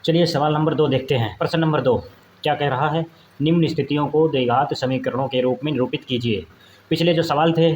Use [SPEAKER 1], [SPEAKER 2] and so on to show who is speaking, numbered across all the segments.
[SPEAKER 1] चलिए सवाल नंबर 2 देखते हैं। प्रश्न नंबर 2 क्या कह रहा है? निम्न स्थितियों को द्विघात समीकरणों के रूप में निरूपित कीजिए। पिछले जो सवाल थे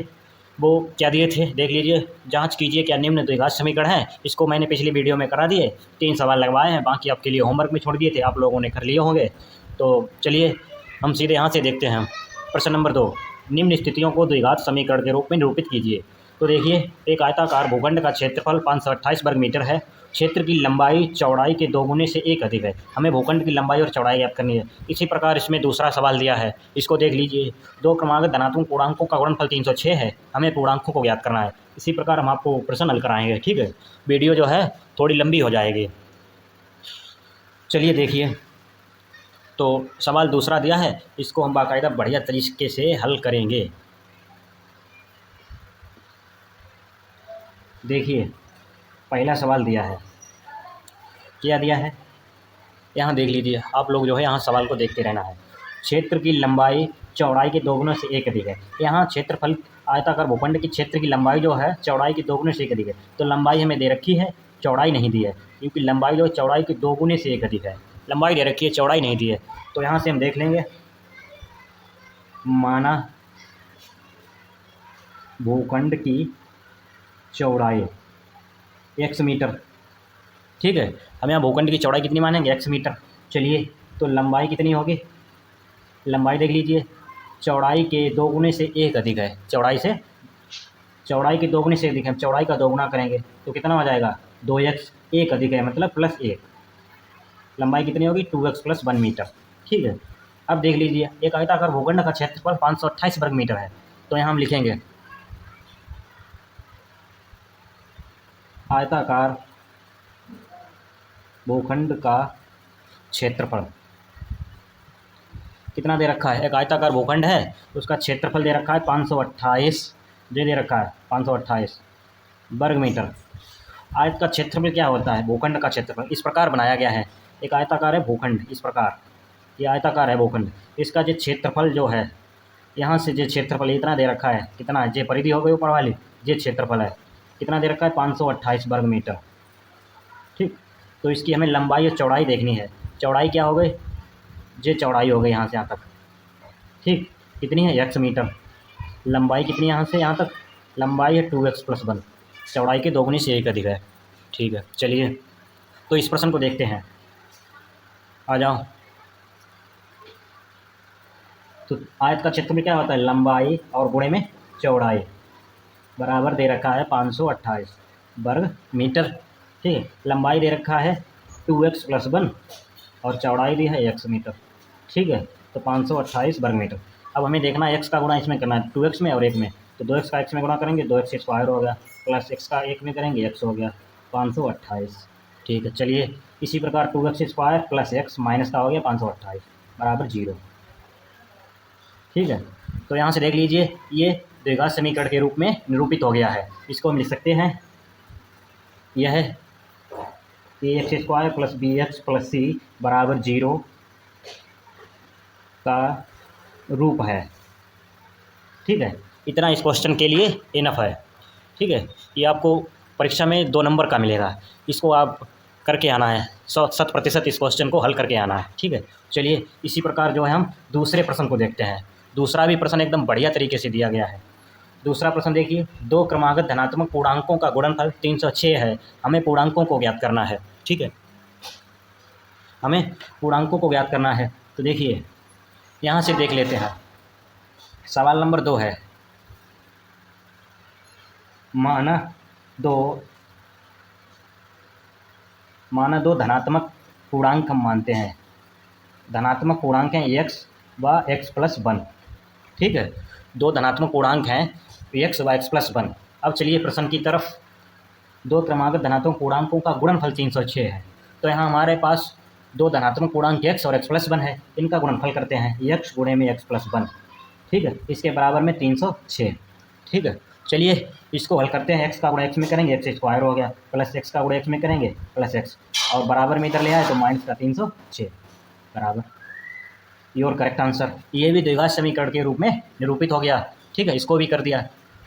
[SPEAKER 1] वो क्या दिए थे देख लीजिए। जांच कीजिए क्या निम्न द्विघात समीकरण है। इसको मैंने पिछली वीडियो में करा दिए, 3 सवाल लगवाए हैं, बाकी आपके लिए होमवर्क में छोड़ दिए थे, आप लोगों ने कर लिए होंगे। तो चलिए हम सीधे यहाँ से देखते हैं। प्रश्न नंबर 2, निम्न स्थितियों को द्विघात समीकरण के रूप में निरूपित कीजिए। तो देखिए, एक आयताकार भूखंड का क्षेत्रफल 528 वर्ग मीटर है। क्षेत्र की लंबाई चौड़ाई के 2 गुने से 1 अधिक है। हमें भूखंड की लंबाई और चौड़ाई ज्ञात करनी है। इसी प्रकार इसमें दूसरा सवाल दिया है, इसको देख लीजिए। 2 क्रमागत धनात्मक पूर्णांकों का गुणनफल 306 है। हमें पूर्णांकों को ज्ञात करना है। इसी प्रकार हम आपको प्रश्न हल कराएंगे, ठीक है। वीडियो जो है थोड़ी लंबी हो जाएगी। चलिए देखिए, तो सवाल दूसरा दिया है, इसको हम बाकायदा बढ़िया तरीके से हल करेंगे। देखिए, पहला सवाल दिया है, क्या दिया है यहाँ देख लीजिए। आप लोग जो है यहाँ सवाल को देखते रहना है। क्षेत्र की लंबाई चौड़ाई के 2 गुने से 1 अधिक है। यहाँ क्षेत्रफल आयताकार भूखंड की क्षेत्र की लंबाई जो है चौड़ाई के 2 गुने से 1 अधिक है। तो लंबाई हमें दे रखी है, चौड़ाई नहीं दी है, क्योंकि लंबाई जो चौड़ाई के 2 गुने से 1 अधिक है। लंबाई दे रखी है, चौड़ाई नहीं दी है। तो यहाँ से हम देख लेंगे, माना भूखंड की चौड़ाई x मीटर, ठीक है। हम यहाँ भूखंड की चौड़ाई कितनी मानेंगे? x metre. चलिए, तो लंबाई कितनी होगी? लंबाई देख लीजिए, चौड़ाई के 2 गुने से 1 अधिक है। चौड़ाई के 2 गुने से अधिक है। चौड़ाई का 2 गुना करेंगे तो कितना हो जाएगा? 2x। 1 अधिक है मतलब +1। लंबाई कितनी होगी? 2x + 1 मीटर, ठीक है। अब देख लीजिए, एक आयताकार भूखंड का क्षेत्रफल 528 वर्ग मीटर है। तो यहाँ हम लिखेंगे आयताकार भूखंड का क्षेत्रफल कितना दे रखा है? एक आयताकार भूखंड है, उसका क्षेत्रफल दे रखा है 528, दे रखा है 528 वर्ग मीटर। आयत का क्षेत्रफल क्या होता है? भूखंड का क्षेत्रफल इस प्रकार बनाया गया है। एक आयताकार है भूखंड, इस प्रकार ये आयताकार है भूखंड। इसका जो क्षेत्रफल जो है, यहाँ से जो क्षेत्रफल इतना दे रखा है, कितना है? जे परिधि हो गई ऊपर वाली, ये क्षेत्रफल है, कितना दे रखा है? 528 वर्ग मीटर, ठीक। तो इसकी हमें लंबाई और चौड़ाई देखनी है। चौड़ाई क्या हो गई? ये चौड़ाई हो गई यहाँ से यहाँ तक, ठीक। कितनी है? x metre. लंबाई कितनी है यहाँ से यहाँ तक? लंबाई है 2x + 1। चौड़ाई के 2 गुने से 1 अधिक है, ठीक है। चलिए, तो इस प्रश्न को देखते हैं। आ जाओ। तो आयत का क्षेत्रफल क्या होता है? लंबाई और गुणे में चौड़ाई, बराबर दे रखा है 528 वर्ग मीटर, ठीक है। लंबाई दे रखा है 2x + 1 और चौड़ाई दी है x मीटर, ठीक है। तो 528 वर्ग मीटर। अब हमें देखना है x का गुणा इसमें करना है, 2x में और 1 में। तो 2x का x में गुणा करेंगे, 2x² हो गया, प्लस x का 1 में करेंगे, x हो गया 528, ठीक है। चलिए, इसी प्रकार 2x² + x माइनस का हो गया 528 बराबर 0, ठीक है। तो यहाँ से देख लीजिए, ये द्विघात समीकरण के रूप में निरूपित हो गया है। इसको हम लिख सकते हैं, यह है ax² + bx + c बराबर 0 का रूप है, ठीक है। इतना इस क्वेश्चन के लिए इनफ है, ठीक है। ये आपको परीक्षा में 2 नंबर का मिलेगा। इसको आप करके आना है, 100% इस क्वेश्चन को हल करके आना है, ठीक है। चलिए, इसी प्रकार जो है हम दूसरे प्रश्न को देखते हैं। दूसरा भी प्रश्न एकदम बढ़िया तरीके से दिया गया है। दूसरा प्रश्न देखिए, 2 क्रमागत धनात्मक पूर्णांकों का गुणनफल 306 है। हमें पूर्णांकों को ज्ञात करना है, ठीक है। हमें पूर्णांकों को ज्ञात करना है। तो देखिए, यहाँ से देख लेते हैं। सवाल नंबर 2 है, माना दो धनात्मक पूर्णांक हम मानते हैं। धनात्मक पूर्णांक हैं x व x + 1, ठीक है। 2 धनात्मक पूर्णांक हैं x व x + 1। अब चलिए प्रश्न की तरफ। 2 क्रमागत धनात्मक पूर्णांकों का गुणनफल 306 है। तो यहाँ हमारे पास 2 धनात्मक पूर्णांक x और x + 1 है। इनका गुणनफल करते हैं, x गुणे में x + 1, ठीक है। इसके बराबर में 306, ठीक है। चलिए, इसको हल करते हैं। x का गुणा x में करेंगे, x² हो गया, प्लस x का गुणा x में करेंगे, प्लस x, और बराबर में इधर ले आए तो माइनस का 306 बराबर योर करेक्ट आंसर। ये भी द्विघात समीकरण के रूप में निरूपित हो गया, ठीक है। इसको भी कर दिया।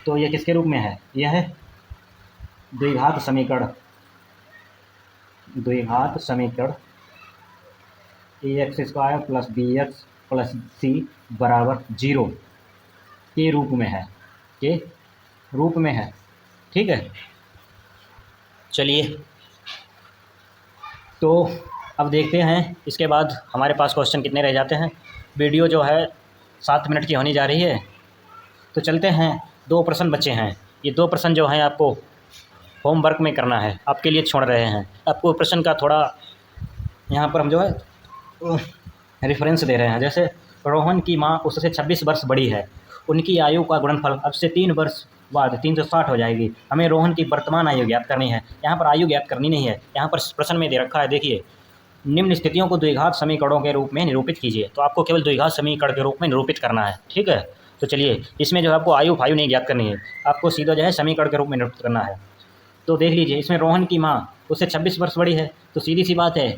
[SPEAKER 1] तो ये किसके रूप में है? यह है द्विघात समीकरण ax² plus bx plus c बराबर 0 के रूप में है, के रूप में है। ठीक है, चलिए तो अब देखते हैं इसके बाद हमारे पास क्वेश्चन कितने रह जाते हैं। वीडियो जो है 7 मिनट की होने जा रही है, तो चलते हैं। 2 प्रश्न बचे हैं, ये 2 प्रश्न जो हैं आपको होमवर्क में करना है, आपके लिए छोड़ रहे हैं। आपको प्रश्न का थोड़ा यहाँ पर हम जो है रेफरेंस दे रहे हैं। जैसे रोहन की माँ उससे 26 वर्ष बड़ी है, उनकी आयु का गुणनफल अब से 3 वर्ष बाद 360 हो जाएगी। हमें रोहन की वर्तमान आयु ज्ञात करनी है। यहाँ पर आयु ज्ञात करनी नहीं है, यहाँ पर प्रश्न में दे रखा है, देखिए, निम्न स्थितियों को द्विघात समीकरणों के रूप में निरूपित कीजिए। तो आपको केवल द्विघात समीकरण के रूप में निरूपित करना है। ठीक है, तो चलिए, इसमें जो है आपको आयु फायु नहीं ज्ञात करनी है, आपको सीधा जो है समीकरण के रूप में निरूपित करना है। तो देख लीजिए, इसमें रोहन की माँ उससे 26 वर्ष बड़ी है, तो सीधी सी बात है,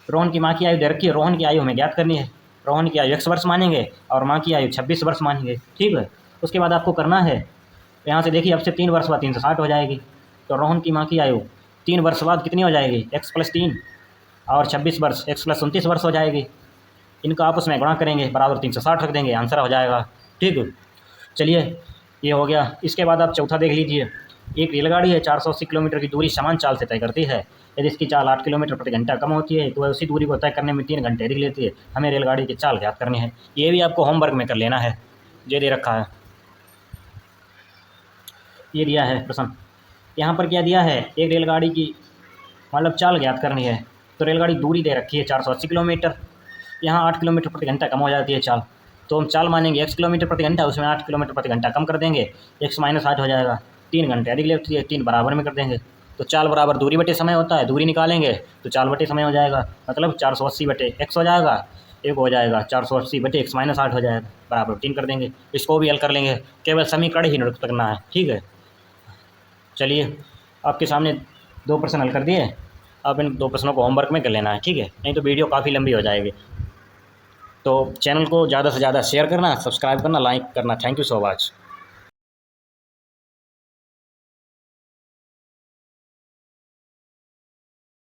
[SPEAKER 1] रोहन की माँ की आयु दे रखी है, रोहन की आयु हमें ज्ञात करनी है। रोहन की आयु x वर्ष मानेंगे और माँ की आयु 26 वर्ष मानेंगे। ठीक है, उसके बाद आपको करना है, यहाँ से देखिए, अब से 3 वर्ष बाद 360 हो जाएगी। तो रोहन की माँ की आयु 3 वर्ष बाद कितनी हो जाएगी, x + 3 और 26 वर्ष x + 29 वर्ष हो जाएगी। इनका आपस में गुणा करेंगे, बराबर 360 रख देंगे, आंसर हो जाएगा। ठीक है, चलिए, ये हो गया। इसके बाद आप चौथा देख लीजिए। एक रेलगाड़ी है, 480 किलोमीटर की दूरी समान चाल से तय करती है। यदि इसकी चाल 8 किलोमीटर प्रति घंटा कम होती है तो वह उसी दूरी को तय करने में 3 घंटे अधिक लेती है। हमें रेलगाड़ी की चाल ज्ञात करनी है। ये भी आपको होमवर्क में कर लेना है, ये दे रखा है, ये दिया है प्रश्न। यहाँ पर क्या दिया है, एक रेलगाड़ी की मतलब चाल ज्ञात करनी है। तो रेलगाड़ी दूरी दे रखी है 480 किलोमीटर, यहाँ 8 किलोमीटर प्रति घंटा कम हो जाती है चाल, तो हम चाल मानेंगे x किलोमीटर प्रति घंटा, उसमें 8 किलोमीटर प्रति घंटा कम कर देंगे, x - 8 हो जाएगा। 3 घंटे अधिक लेती है, 3 बराबर में कर देंगे। तो चाल बराबर दूरी बटे समय होता है, दूरी निकालेंगे तो चाल बटे समय हो जाएगा, मतलब 480 बटे x हो जाएगा, एक हो जाएगा 480 बटे x - 8 हो जाएगा, बराबर 3 कर देंगे। इसको भी हल कर लेंगे, केवल समीकरण ही निरूपित करना है। ठीक है, चलिए, आपके सामने 2 प्रश्न हल कर दिए, अब इन 2 प्रश्नों को होमवर्क में कर लेना है। ठीक है, नहीं तो वीडियो काफ़ी लंबी हो जाएगी। तो चैनल को ज़्यादा से ज़्यादा शेयर करना, सब्सक्राइब करना, लाइक करना। Thank you so much.